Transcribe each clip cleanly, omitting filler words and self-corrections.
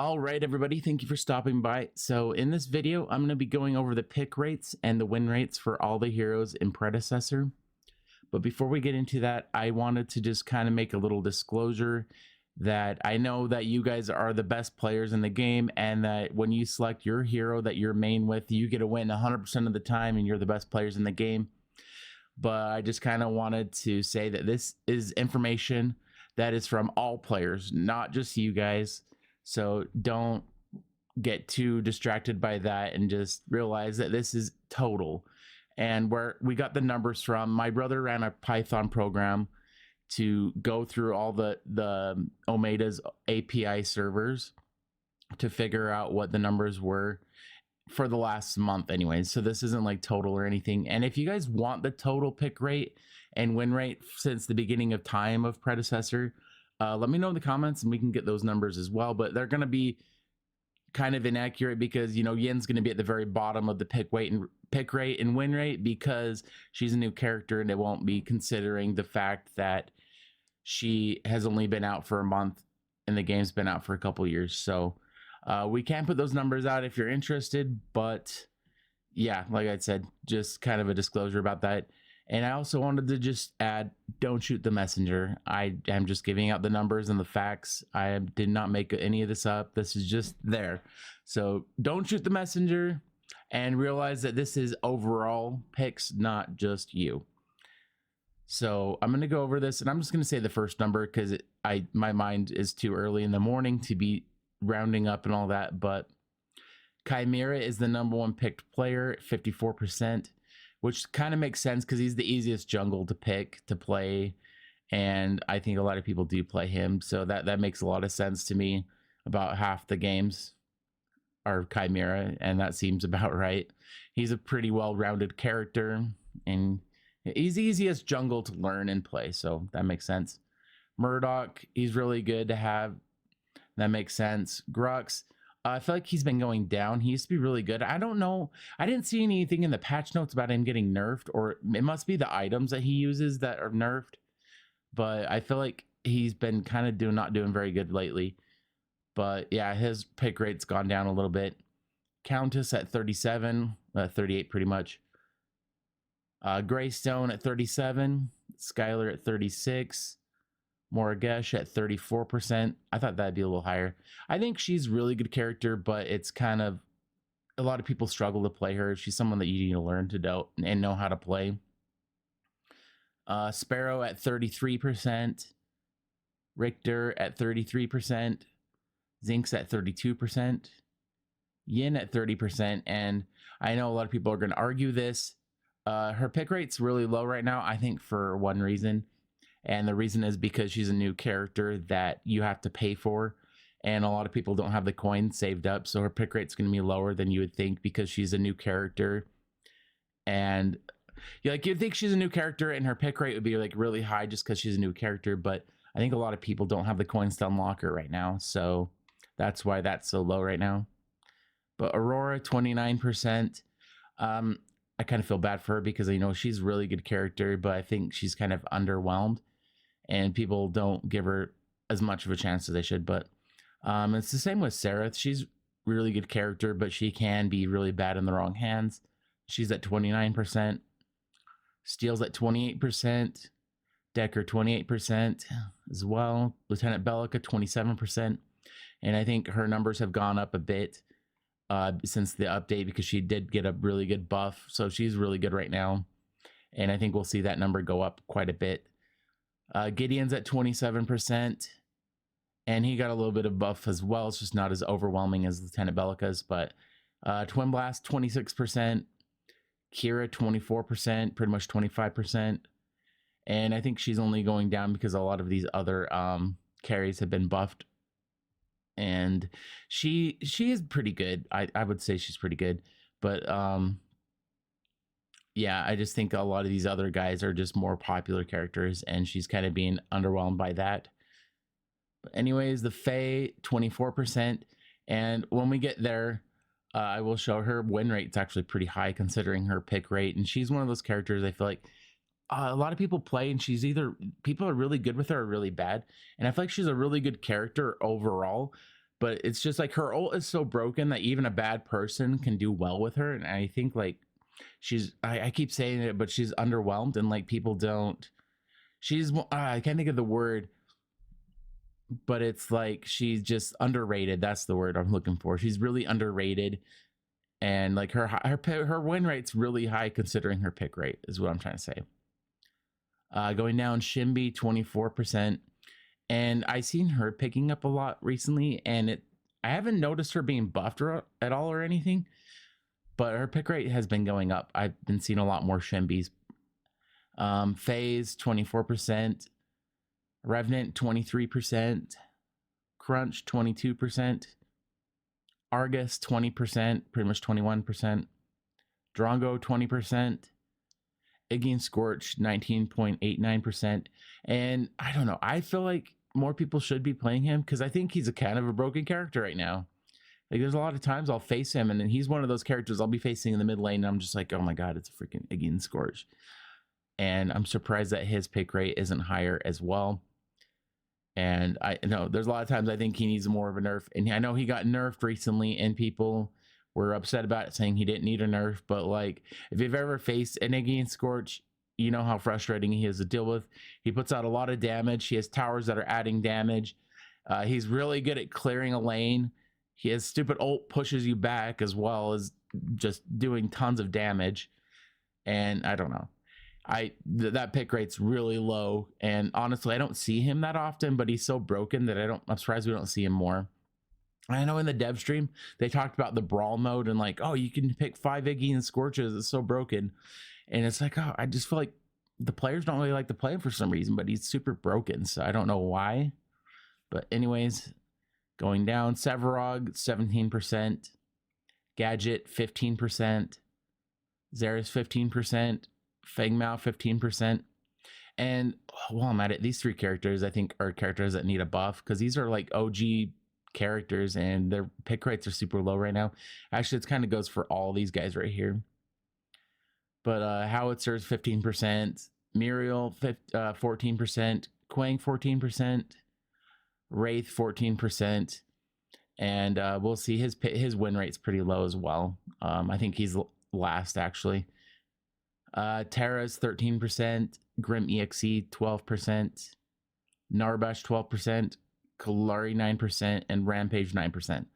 All right, everybody, thank you for stopping by. So in this video, I'm going to be going over the pick rates and the win rates for all the heroes in Predecessor. But before we get into that, I wanted to just kind of make a little disclosure that I know that you guys are the best players in the game, and that when you select your hero that you're main with, you get a win 100% of the time and you're the best players in the game. But I just kind of wanted to say that this is information that is from all players, not just you guys. So don't get too distracted by that and just realize that this is total. And where we got the numbers from, my brother ran a Python program to go through all the Omeda's API servers to figure out what the numbers were for the last month anyways. So this isn't like total or anything. And if you guys want the total pick rate and win rate since the beginning of time of Predecessor, let me know in the comments and we can get those numbers as well. But they're going to be kind of inaccurate because, you know, Yin's going to be at the very bottom of the pick rate and win rate because she's a new character, and it won't be considering the fact that she has only been out for a month and the game's been out for a couple years. So we can put those numbers out if you're interested, but yeah, like I said, just kind of a disclosure about that. And I also wanted to just add, don't shoot the messenger. I am just giving out the numbers and the facts. I did not make any of this up. This is just there. So don't shoot the messenger, and realize that this is overall picks, not just you. So I'm going to go over this, and I'm just going to say the first number because my mind is too early in the morning to be rounding up and all that. But Chimera is the #1 picked player, 54%. Which kind of makes sense because he's the easiest jungle to pick to play, and I think a lot of people do play him, so that makes a lot of sense to me. About half the games are Chimera, and that seems about right. He's a pretty well-rounded character, and he's the easiest jungle to learn and play, so that makes sense. Murdoch, he's really good to have. That makes sense. Grux, I feel like he's been going down. He used to be really good. I don't know. I didn't see anything in the patch notes about him getting nerfed, or it must be the items that he uses that are nerfed. But I feel like he's been kind of not doing very good lately. But yeah, his pick rate's gone down a little bit. Countess at 37, 38 pretty much. Greystone at 37. Skylar at 36. Morgesh at 34%. I thought that'd be a little higher. I think she's a really good character, but it's kind of, a lot of people struggle to play her. She's someone that you need to learn to do and know how to play. Sparrow at 33%. Richter at 33%. Zinx at 32%. Yin at 30%. And I know a lot of people are going to argue this. Her pick rate's really low right now, I think, for one reason. And the reason is because she's a new character that you have to pay for, and a lot of people don't have the coins saved up, so her pick rate's going to be lower than you would think because she's a new character. And you'd think she's a new character and her pick rate would be like really high just because she's a new character, but I think a lot of people don't have the coins to unlock her right now, so that's why that's so low right now. But Aurora, 29%. I kind of feel bad for her because I know she's a really good character, but I think she's kind of underwhelmed and people don't give her as much of a chance as they should. But it's the same with Sereth. She's a really good character, but she can be really bad in the wrong hands. She's at 29%. Steel's at 28%. Decker, 28% as well. Lieutenant Bellica, 27%. And I think her numbers have gone up a bit since the update because she did get a really good buff. So she's really good right now. And I think we'll see that number go up quite a bit. Gideon's at 27%. And he got a little bit of buff as well. It's just not as overwhelming as Lieutenant Bellica's. But Twin Blast, 26%. Kira, 24%. Pretty much 25%. And I think she's only going down because a lot of these other carries have been buffed. And she is pretty good. I would say she's pretty good. But yeah, I just think a lot of these other guys are just more popular characters, and she's kind of being underwhelmed by that. But anyways, the Fae, 24%. And when we get there, I will show her win rate's actually pretty high considering her pick rate. And she's one of those characters I feel like a lot of people play, and she's either people are really good with her or really bad. And I feel like she's a really good character overall, but it's just like her ult is so broken that even a bad person can do well with her. And I think like I keep saying it, but she's underwhelmed, and like people don't. I can't think of the word, but it's like she's just underrated. That's the word I'm looking for. She's really underrated, and like her win rate's really high considering her pick rate is what I'm trying to say. Going down, Shimby 24%, and I seen her picking up a lot recently, and I haven't noticed her being buffed at all or anything, but her pick rate has been going up. I've been seeing a lot more Shimbys. Phase 24%, Revenant 23%, Crunch 22%, Argus 20%, pretty much 21%, Drongo 20%, Iggy and Scorch 19.89%. And I don't know, I feel like more people should be playing him because I think he's a kind of a broken character right now. Like there's a lot of times I'll face him, and then he's one of those characters I'll be facing in the mid lane, and I'm just like, oh my god, it's a freaking Iggy and Scorch. And I'm surprised that his pick rate isn't higher as well. And I know there's a lot of times I think he needs more of a nerf, and I know he got nerfed recently, and people were upset about it, saying he didn't need a nerf. But like, if you've ever faced an Iggy and Scorch, you know how frustrating he is to deal with. He puts out a lot of damage. He has towers that are adding damage. He's really good at clearing a lane. He has stupid ult pushes you back as well as just doing tons of damage. And I don't know. That pick rate's really low, and honestly I don't see him that often, but he's so broken that I'm surprised we don't see him more. I know in the dev stream they talked about the brawl mode and like, oh, you can pick 5 Iggy and Scorches, it's so broken. And it's like, oh, I just feel like the players don't really like to play him for some reason, but he's super broken, so I don't know why. But anyways, going down, Sevarog 17%, Gadget 15%, Xera's 15%, Fengmao 15%. And while I'm at it, these 3 characters I think are characters that need a buff because these are like OG characters and their pick rates are super low right now. Actually, it kind of goes for all these guys right here. But Howitzer's 15%, Muriel 14%, Quang 14%, Wraith 14%, and we'll see his win rate's pretty low as well. I think he's last actually. Terra's 13%, Grim EXE 12%, Narbash 12%, Kalari 9%, and Rampage 9%.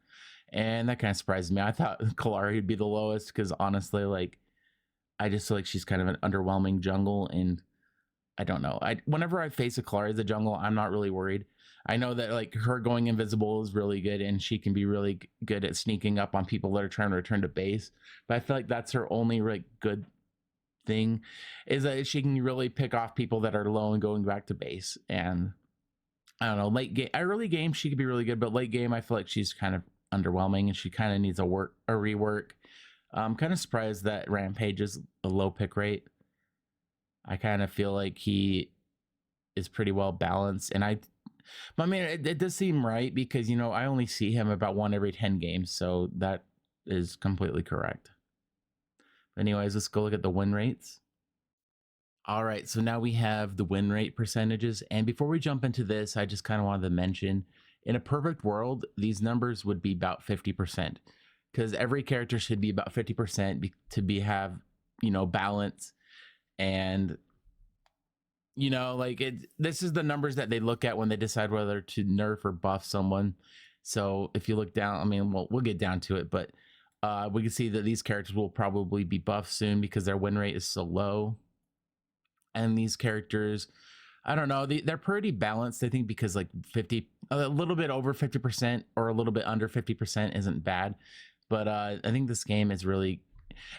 And that kind of surprised me. I thought Kalari would be the lowest because honestly, like, I just feel like she's kind of an underwhelming jungle, and I don't know. Whenever I face a Kalari as a jungle, I'm not really worried. I know that like her going invisible is really good, and she can be really good at sneaking up on people that are trying to return to base. But I feel like that's her only like good thing, is that she can really pick off people that are low and going back to base. And I don't know, early game she could be really good, but late game I feel like she's kind of underwhelming and she kind of needs a rework. I'm kind of surprised that Rampage is a low pick rate. I kind of feel like he is pretty well balanced, and I mean it does seem right because, you know, I only see him about 1 every 10 games, so that is completely correct. Anyways, let's go look at the win rates. All right, so now we have the win rate percentages. And before we jump into this, I just kind of wanted to mention, in a perfect world, these numbers would be about 50%, because every character should be about 50% to have, you know, balance. And, you know, like this is the numbers that they look at when they decide whether to nerf or buff someone. So if you look down, I mean, we'll get down to it, but we can see that these characters will probably be buffed soon because their win rate is so low. And these characters, I don't know, they're pretty balanced, I think, because like a little bit over 50% or a little bit under 50% isn't bad. But I think this game is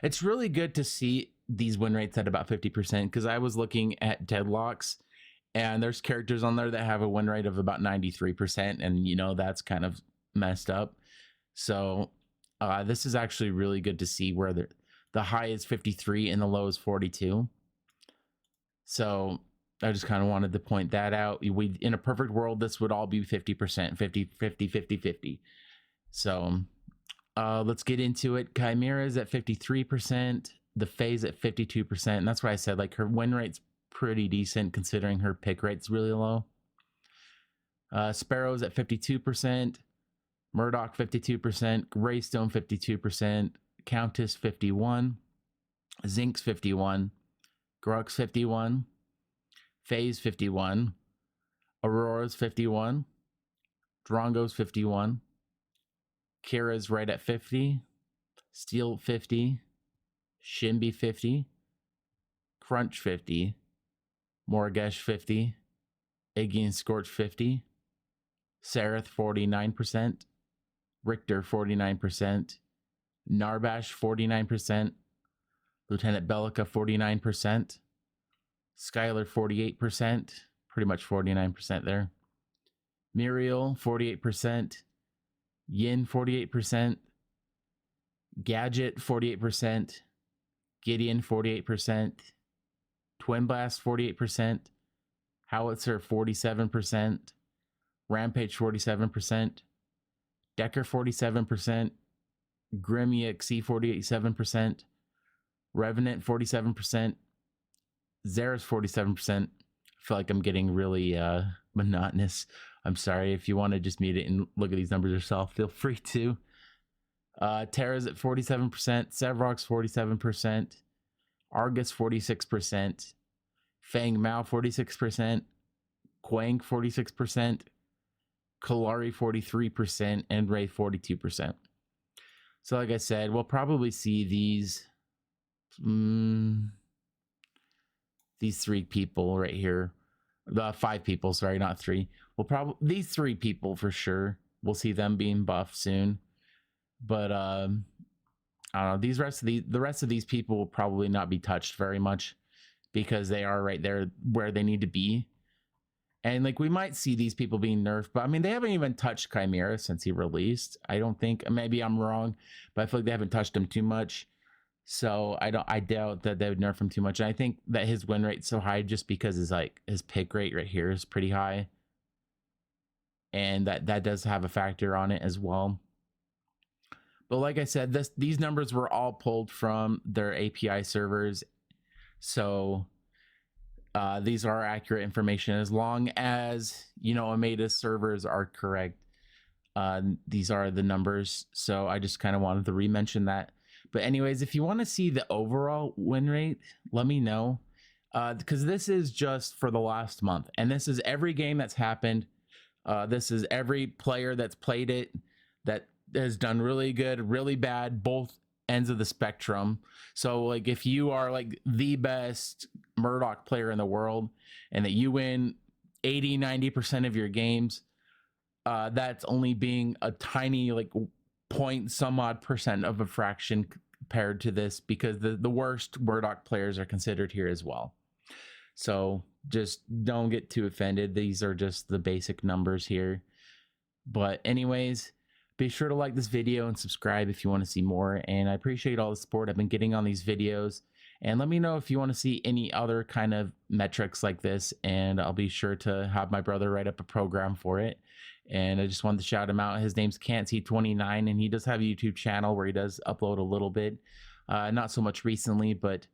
it's really good to see these win rates at about 50%, because I was looking at deadlocks and there's characters on there that have a win rate of about 93%, and you know that's kind of messed up. So this is actually really good to see, where the high is 53 and the low is 42. So I just kind of wanted to point that out. In a perfect world, this would all be 50%, 50, 50, 50, 50. So let's get into it. Chimera's at 53%, the Phase at 52%. And that's why I said like her win rate's pretty decent considering her pick rate's really low. Sparrow's at 52%. Murdoch 52%, Greystone 52%, Countess 51, Zinx 51, Grux 51, Phase 51, Aurora's 51, Drongo's 51, Kira's right at 50, Steel 50, Shimby 50, Crunch 50, Morgesh 50, Iggy and Scorch 50, Sereth 49%, Richter 49%, Narbash 49%, Lieutenant Bellica 49%, Skylar 48%, pretty much 49% there, Muriel 48%, Yin 48%, Gadget 48%, Gideon 48%, Twin Blast 48%, Howitzer 47%, Rampage 47%, Decker 47%, Grim EXE 47%, Revenant 47%, Zera's 47%. I feel like I'm getting really monotonous. I'm sorry. If you want to just mute it and look at these numbers yourself, feel free to. Terra's at 47%, Sevrok's 47%, Argus 46%, Fang Mao 46%, Quang 46%, Kalari 43%, and Ray 42%. So like I said, we'll probably see these three people right here, the 5 people, sorry, not 3. We'll probably, these 3 people for sure, we'll see them being buffed soon. But I don't know, the rest of these people will probably not be touched very much because they are right there where they need to be. And like we might see these people being nerfed, but I mean they haven't even touched Chimera since he released. I don't think, maybe I'm wrong, but I feel like they haven't touched him too much. So I doubt that they would nerf him too much. And I think that his win rate's so high just because his pick rate right here is pretty high. And that does have a factor on it as well. But like I said, these numbers were all pulled from their API servers. So these are accurate information as long as, Amada's servers are correct. These are the numbers. So I just kind of wanted to re-mention that. But anyways, if you want to see the overall win rate, let me know. Because this is just for the last month. And this is every game that's happened. This is every player that's played it that has done really good, really bad, both ends of the spectrum. So like if you are like the best Murdoch player in the world and that you win 80-90% of your games, that's only being a tiny like point some odd percent of a fraction compared to this, because the worst Murdoch players are considered here as well. So just don't get too offended. These are just the basic numbers here. But anyways, be sure to like this video and subscribe if you want to see more. And I appreciate all the support I've been getting on these videos. And let me know if you want to see any other kind of metrics like this. And I'll be sure to have my brother write up a program for it. And I just wanted to shout him out. His name's Can't29, and he does have a YouTube channel where he does upload a little bit. Not so much recently, but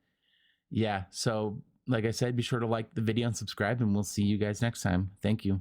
yeah. So like I said, be sure to like the video and subscribe, and we'll see you guys next time. Thank you.